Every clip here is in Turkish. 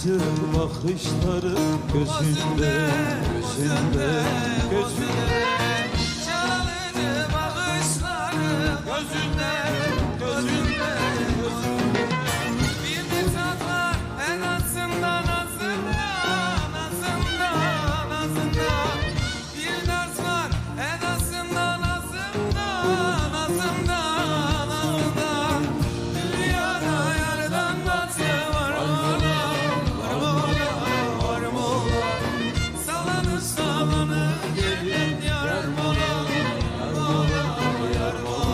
güzel bakışları gözünde, gözünde, gözünde. Çalıcı bakışları gözünde, gözünde, gözünde. Bir de tat var en azından, azından, azından, azından. Bir dert var en azından, azından, azından, azından. Dünyada yardan batı var mola, var mola, var mola. Sallanır sallanır gelin yar mola, yar mola, yar mola.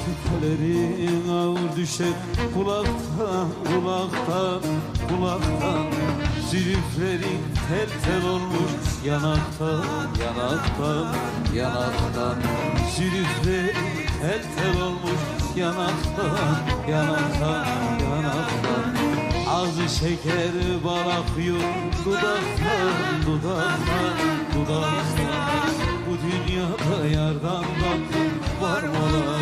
Küpelerin ağır düşer kulaktan, kulaktan, kulaktan. Zülüflerin tel tel olmuş yanaktan, yanaktan, yanaktan. Zülüflerin tel tel olmuş yanaktan, yanaktan, yanaktan. Ağzı şeker bal akıyor dudaktan, dudaktan, dudaktan. Bu dünyada yardan var mola,